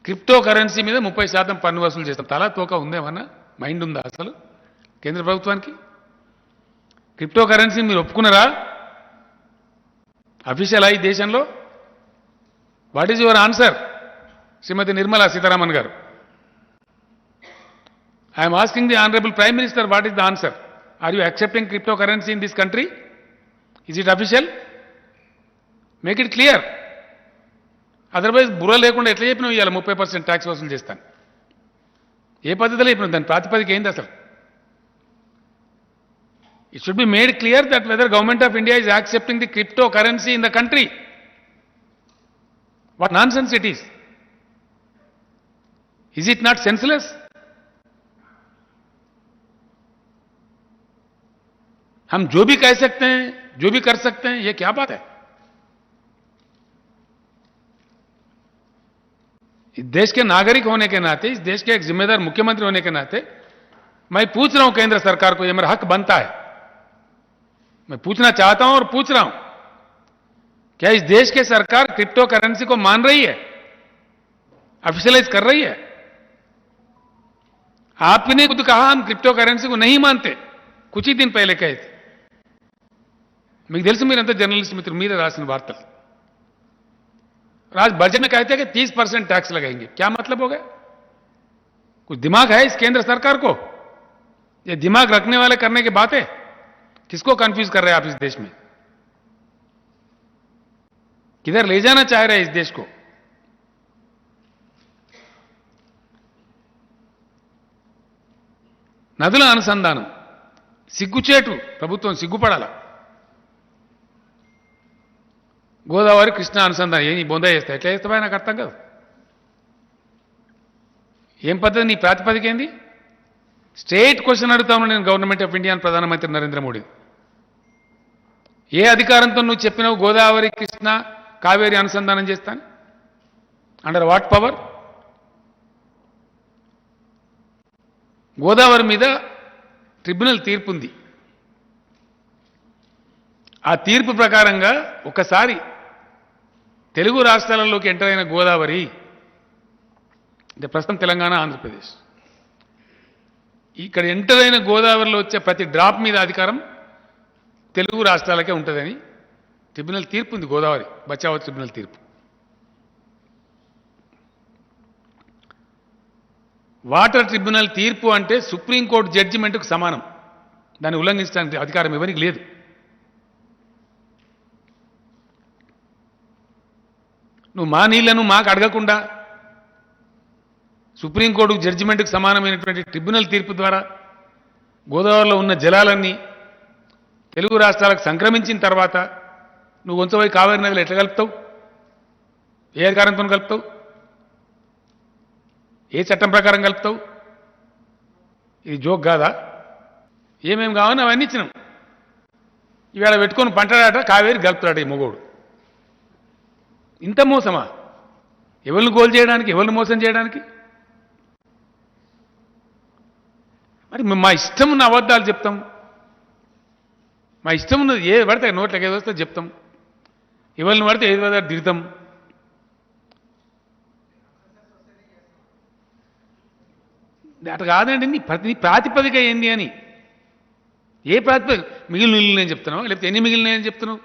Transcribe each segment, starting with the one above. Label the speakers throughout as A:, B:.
A: Crypto currency మీద 30% పన్ను వసూలు చేస్తాం. తలా తోక ఉందేమన్నా మైండ్ ఉందా అసలు కేంద్ర ప్రభుత్వానికి? క్రిప్టో కరెన్సీ మీరు ఒప్పుకున్నారా? అఫీషియల్ ఈ దేశంలో? What is your answer Shrimati Nirmala Sitharaman garu? I'm asking the honourable prime minister, what is the answer? Are you accepting crypto currency in this country? Is it official? Make it clear. Otherwise బుర్ర లేకుండా ఎట్లా చెప్పినావు ఇవాళ 30% tax వసూలు చేస్తాను? ఏ పద్ధతిలో చెప్పినావు? దాని ప్రాతిపదిక ఏంది అసలు? It should be made clear that whether Government of India is accepting the cryptocurrency in the country. What nonsense it is. Is it not senseless? हम जो भी कह सकते हैं, जो भी कर सकते हैं, ये क्या बात है? इस देश के नागरिक होने के नाते, इस देश के एक जिम्मेदार मुख्यमंत्री होने के नाते मैं पूछ रहा हूं केंद्र सरकार को, ये मेरा हक बनता है, मैं पूछना चाहता हूं और पूछ रहा हूं, क्या इस देश की सरकार क्रिप्टो करेंसी को मान रही है, ऑफिशियलाइज कर रही है? आपने खुद कहा हम क्रिप्टो करेंसी को नहीं मानते, कुछ ही दिन पहले कहे थे. మీకు తెలుసు మీరంతా జర్నలిస్ట్ మిత్రులు, మీరే రాసిన వార్తలు. राज बजट में कहते हैं कि 30% टैक्स लगाएंगे. क्या मतलब हो गया? कुछ दिमाग है इस केंद्र सरकार को? ये दिमाग रखने वाले करने की बात है. किसको कंफ्यूज कर रहे हैं आप इस देश में? किधर ले जाना चाह रहे हैं इस देश को? నదుల అనుసంధానం సిగ్గుచేటు, ప్రభుత్వం సిగ్గుపడాల. గోదావరి కృష్ణా అనుసంధానం ఏం బొందా చేస్తా? ఎట్లా చేస్తావా? నాకు అర్థం కాదు. ఏం పద్ధతి? నీ ప్రాతిపదిక ఏంది? స్ట్రేట్ క్వశ్చన్ అడుగుతాను నేను గవర్నమెంట్ ఆఫ్ ఇండియా, ప్రధానమంత్రి నరేంద్ర మోడీ. ఏ అధికారంతో నువ్వు చెప్పినావు గోదావరి కృష్ణా కావేరి అనుసంధానం చేస్తాను? Under watt power? గోదావరి మీద ట్రిబ్యునల్ తీర్పు ఉంది. ఆ తీర్పు ప్రకారంగా ఒకసారి తెలుగు రాష్ట్రాలలోకి ఎంటర్ అయిన గోదావరి, అంటే ప్రస్తుతం తెలంగాణ, ఆంధ్రప్రదేశ్, ఇక్కడ ఎంటర్ అయిన గోదావరిలో వచ్చే ప్రతి డ్రాప్ మీద అధికారం తెలుగు రాష్ట్రాలకే ఉంటుందని ట్రిబ్యునల్ తీర్పు ఉంది. గోదావరి బచావో ట్రిబ్యునల్ తీర్పు. వాటర్ ట్రిబ్యునల్ తీర్పు అంటే సుప్రీంకోర్టు జడ్జిమెంట్కు సమానం. దాన్ని ఉల్లంఘించడానికి అధికారం ఎవరికి లేదు. నువ్వు మా నీళ్లను మాకు అడగకుండా సుప్రీంకోర్టు జడ్జిమెంట్కు సమానమైనటువంటి ట్రిబ్యునల్ తీర్పు ద్వారా గోదావరిలో ఉన్న జలాలన్నీ తెలుగు రాష్ట్రాలకు సంక్రమించిన తర్వాత నువ్వు వంచబోయి కావేరీ నదిలో ఎట్లా కలుపుతావు? ఏ అధికారంతో కలుపుతావు? ఏ చట్టం ప్రకారం కలుపుతావు? ఇది జోక్ కాదా? ఏమేమి కావాలని అవన్నీ ఇచ్చినాం. ఇవాళ పెట్టుకొని పంటడాట కావేరి కలుపుతాడు ఈ మొగోడు. ఇంత మోసమా? ఎవరిని గోల్ చేయడానికి, ఎవరిని మోసం చేయడానికి? మరి మా ఇష్టం ఉన్న అబద్ధాలు చెప్తాం, మా ఇష్టం ఉన్నది ఏది పడితే నోట్లకి ఏది వస్తే చెప్తాం, ఎవరిని పడితే ఏది పడితే దిగుతాం. అటు కాదండి. నీ ప్రాతిపదిక ఏంది అని? ఏ ప్రాతిపదిక? మిగిలిన నీళ్ళు ఉన్నాయని చెప్తున్నావు, లేకపోతే ఎన్ని మిగిలినాయని చెప్తున్నావు?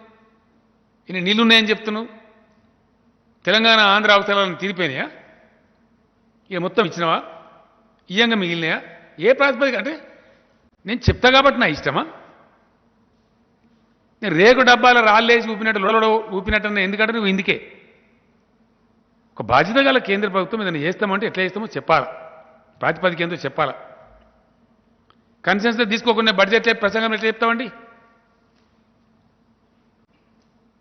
A: ఇన్ని నీళ్ళు ఉన్నాయని చెప్తున్నావు? తెలంగాణ ఆంధ్ర అవసరాలను తీరిపోయినాయా? ఇక మొత్తం ఇచ్చినావా? ఇయ్యంగా మిగిలినాయా? ఏ ప్రాతిపదిక? అంటే నేను చెప్తా కాబట్టి నా ఇష్టమా? నేను రేకు డబ్బాల రాళ్ళేసి ఊపినట్టు ఊపినట్టు ఎందుకంటే నువ్వు ఇందుకే. ఒక బాధ్యత గల కేంద్ర ప్రభుత్వం ఏదైనా చేస్తామంటే ఎట్లా చేస్తామో చెప్పాలా, ప్రాతిపదిక ఏందో చెప్పాలా. కన్సెన్సస్ తీసుకోకుండా బడ్జెట్ ప్రసంగం ఎట్లా చెప్తామండి?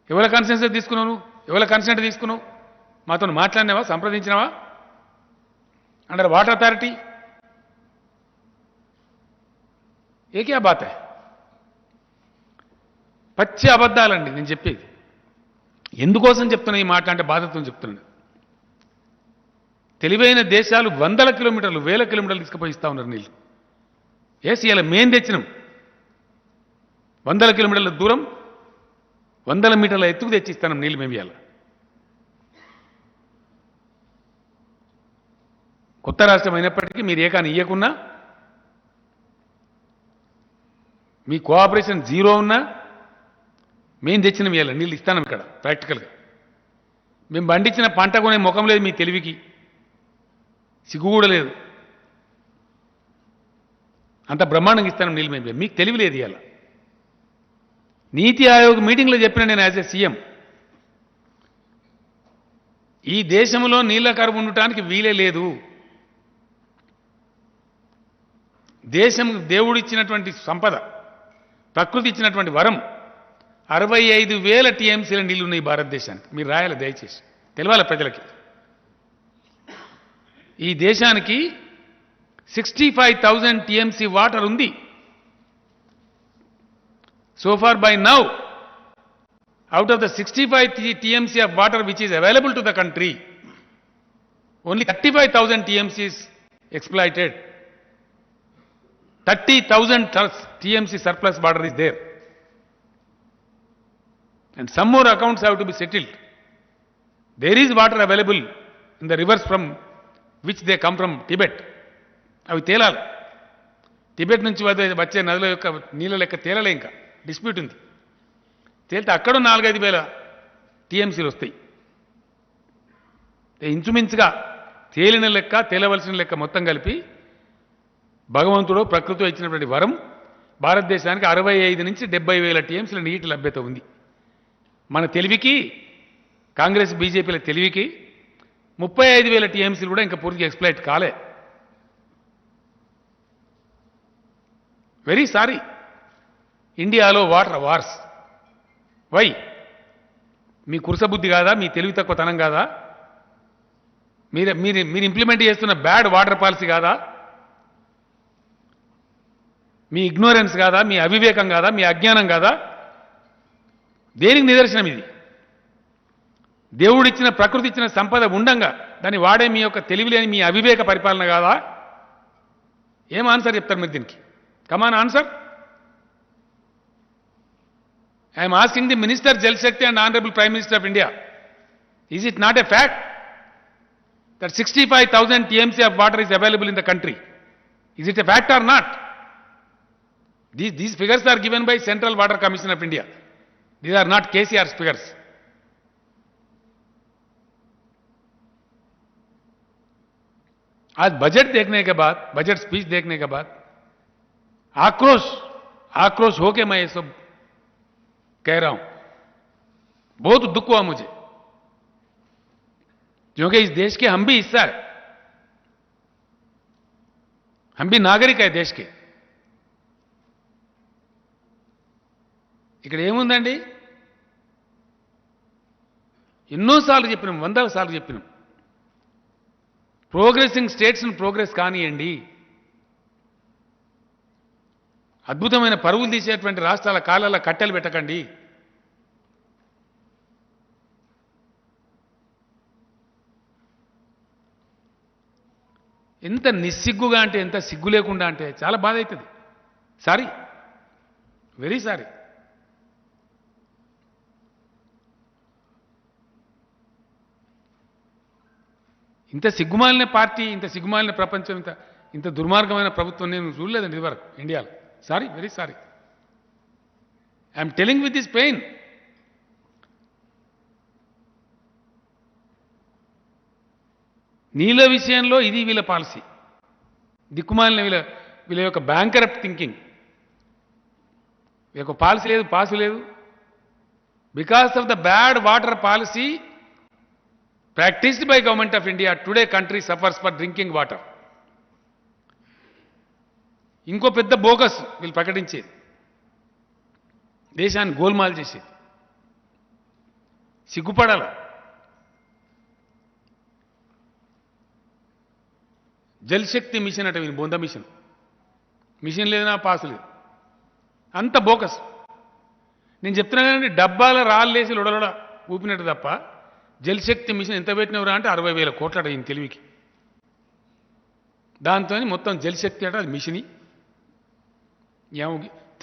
A: ఎవరి కన్సెన్సస్ తీసుకున్నావు? ఎవరి కన్సెంట్ తీసుకున్నావు? మాతో మాట్లాడినావా? సంప్రదించినావా? అండర్ వాటర్ అథారిటీ ఏ క్యా బాత్ హై? పచ్చి అబద్ధాలండి నేను చెప్పేది. ఎందుకోసం చెప్తున్నా ఈ మాట అంటే బాధతో చెప్తున్నాను. తెలివైన దేశాలు వందల కిలోమీటర్లు, వేల కిలోమీటర్లు తీసుకుపోయి ఇస్తా ఉన్నారు నీళ్ళు. ఏసీ ఇలా మేం తెచ్చినాం. 100 కిలోమీటర్ల దూరం, 100 మీటర్ల ఎత్తుకు తెచ్చిస్తాం నీళ్ళు మేము. ఇవాళ కొత్త రాష్ట్రం అయినప్పటికీ మీరు ఏకాని ఇయ్యకున్నా, మీ కోఆపరేషన్ జీరో ఉన్నా మేము తెచ్చినాం ఇవ్వాలి నీళ్ళు ఇస్తాను ఇక్కడ ప్రాక్టికల్గా. మేము పండించిన పంట కొనే ముఖం లేదు మీ తెలివికి, సిగ్గు కూడా లేదు. అంత బ్రహ్మాండంగా ఇస్తాను నీళ్ళు మేము, మీకు తెలివి లేదు ఇవాళ. నీతి ఆయోగ్ మీటింగ్లో చెప్పిన నేను యాజ్ ఎ సీఎం, ఈ దేశంలో నీళ్ల కరువు ఉండటానికి వీలే లేదు. దేశం దేవుడిచ్చినటువంటి సంపద, ప్రకృతి ఇచ్చినటువంటి వరం, 65,000 టీఎంసీల నీళ్లు ఉన్నాయి భారతదేశానికి. మీరు రాయాలి దయచేసి, తెలవాలి ప్రజలకి. ఈ దేశానికి 65,000 టీఎంసీ వాటర్ ఉంది. So far by now, out of the 65 TMC of water which is available to the country, only 35,000 TMC is exploited. 30,000 TMC surplus water is there. And some more accounts have to be settled. There is water available in the rivers from which they come from Tibet. అవి తేలాలి. Tibet నుంచి వచ్చే నదుల యొక్క నీళ్ళ లెక్క తేలలే, ఇంకా dispute ఉంది. తేలితే అక్కడ 4-5 వేల టీఎంసీలు వస్తాయి. ఇంచుమించుగా తేలిన లెక్క, తేలవలసిన లెక్క మొత్తం కలిపి భగవంతుడు ప్రకృతిలో ఇచ్చినటువంటి వరం భారతదేశానికి 65 నుంచి 70 వేల టీఎంసీల నీటి లభ్యత ఉంది. మన తెలివికి, కాంగ్రెస్ బీజేపీల తెలివికి 35 వేల టీఎంసీలు కూడా ఇంకా పూర్తిగా ఎక్స్ప్లైట్ కాలే. Very sorry. ఇండియాలో వాటర్ వార్స్. వై? మీ కురసబుద్ధి కాదా? మీ తెలివి తక్కువతనం కాదా? మీరు ఇంప్లిమెంట్ చేస్తున్న బ్యాడ్ వాటర్ పాలసీ కాదా? మీ ఇగ్నోరెన్స్ కాదా? మీ అవివేకం కాదా? మీ అజ్ఞానం కాదా? దేనికి నిదర్శనం ఇది? దేవుడిచ్చిన, ప్రకృతి ఇచ్చిన సంపద ఉండంగా దాన్ని వాడే మీ యొక్క తెలివిలేని మీ అవివేక పరిపాలన కాదా? ఏం ఆన్సర్ చెప్తారు మీరు దీనికి? కమాన్ answer. I am asking the Minister Jal Shakti and Honorable Prime Minister of India, is it not a fact that 65,000 TMC of water is available in the country? Is it a fact or not? These figures are given by Central Water Commission of India. These are not KCR's figures. आज budget देखने के बाद, budget speech देखने के बाद आक्रोश होके मैं ये सब कह रहा हूं. बहुत दुख हुआ मुझे, क्योंकि इस देश के हम भी हिस्सा है, हम भी नागरिक है देश के. ఇక్కడ ఏముందండి? ఎన్నోసార్లు చెప్పినాం, 100 సార్లు చెప్పినాం, ప్రోగ్రెసింగ్ స్టేట్స్ను ప్రోగ్రెస్ కానియండి, అద్భుతమైన పరుగులు తీసేటువంటి రాష్ట్రాల కాలాల కట్టెలు పెట్టకండి. ఎంత నిస్సిగ్గుగా అంటే, ఎంత సిగ్గు లేకుండా అంటే చాలా బాధ అవుతుంది. Sorry, very sorry. ఇంత సిగ్గుమాలిన పార్టీ, ఇంత సిగ్గుమాలిన ప్రపంచం, ఇంత దుర్మార్గమైన ప్రభుత్వం నేను చూడలేదండి ఇదివరకు ఇండియాలో. Sorry, very sorry. I'm telling with this pain. నీళ్ళ విషయంలో ఇది వీళ్ళ పాలసీ, దిక్కుమాలిన వీళ్ళ యొక్క బ్యాంకరప్ట్ థింకింగ్. వీళ్ళ పాలసీ లేదు, పాసు లేదు. Because of the bad water policy practised by government of India, today country suffers for drinking water. ఇంకో పెద్ద బోగస్ వీళ్ళు ప్రకటించేది, దేశాన్ని గోల్మాల్ చేసేది. సిగ్గుపడాల. జల్శక్తి మిషన్ అట, వీళ్ళు బొంద మిషన్. మిషన్ లేదనా పాసు లేదు, అంత బోకస్. నేను చెప్తున్నా కానీ డబ్బాల రాళ్ళేసి లొడలొడ ఊపినట్టు తప్ప జల్శక్తి మిషన్ ఎంత పెట్టినవరా అంటే 60,000 కోట్ల అట ఈయన తెలివికి. దాంతో మొత్తం జల్శక్తి అట, అది మిషని.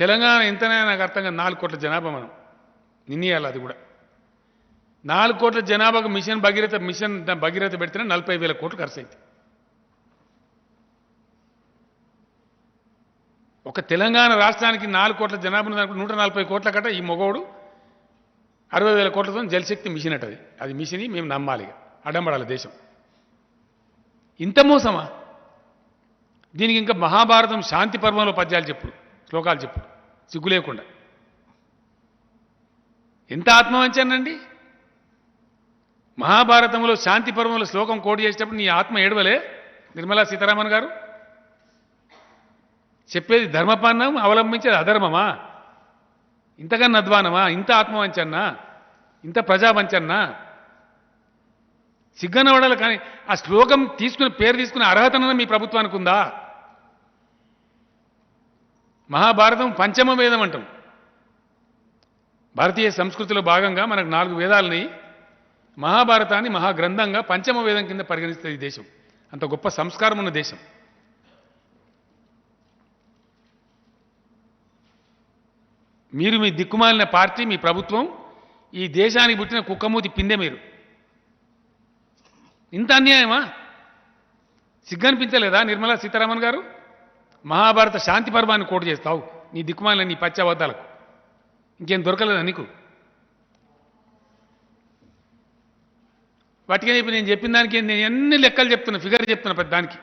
A: తెలంగాణ ఎంతనైనా నాకు అర్థంగా 4 కోట్ల జనాభా మనం నిన్నయాలి. అది కూడా 4 కోట్ల జనాభాకు మిషన్ భగీరథ పెడితేనే 40,000 కోట్లు ఖర్చు అయింది. ఒక తెలంగాణ రాష్ట్రానికి 4 కోట్ల జనాభా ఉన్నదనుకో 140 కోట్ల కట ఈ మొగోడు 60,000 కోట్లతో జలశక్తి మిషన్ అటది అది మిషన్ మేము నమ్మాలి అడంబడాలి దేశం ఇంత మోసమా దీనికి ఇంకా మహాభారతం శాంతి పర్వంలో పద్యాలు చెప్పుడు శ్లోకాలు చెప్పుడు సిగ్గు లేకుండా ఎంత ఆత్మవంచనండి మహాభారతంలో శాంతి పర్వంలో శ్లోకం కోడి చేసేటప్పుడు నీ ఆత్మ ఏడవలే నిర్మలా సీతారామన్ గారు చెప్పేది ధర్మపాన్నం అవలంబించేది అధర్మమా ఇంతకన్నా అధ్వానమా ఇంత ఆత్మవంచన్నా ఇంత ప్రజావంచన్నా సిగ్గనవడాలి కానీ ఆ శ్లోకం తీసుకుని పేరు తీసుకునే అర్హతన మీ ప్రభుత్వానికి ఉందా మహాభారతం పంచమ వేదం అంటాం భారతీయ సంస్కృతిలో భాగంగా మనకు 4 వేదాలని మహాభారతాన్ని మహాగ్రంథంగా పంచమ వేదం కింద పరిగణిస్తుంది ఈ దేశం అంత గొప్ప సంస్కారం ఉన్న దేశం మీరు మీ దిక్కుమాలిన పార్టీ మీ ప్రభుత్వం ఈ దేశానికి పుట్టిన కుక్కమూతి పిందె మీరు ఇంత అన్యాయమా సిగ్గనిపించలేదా నిర్మలా సీతారామన్ గారు మహాభారత శాంతి పర్వాన్ని కోటు చేస్తావు నీ దిక్కుమాలిన నీ పచ్చబద్దాలకు ఇంకేం దొరకలేదా నీకు వాటికి నేను చెప్పిన దానికి నేను ఎన్ని లెక్కలు చెప్తున్నా ఫిగర్ చెప్తున్నా పెద్ద దానికి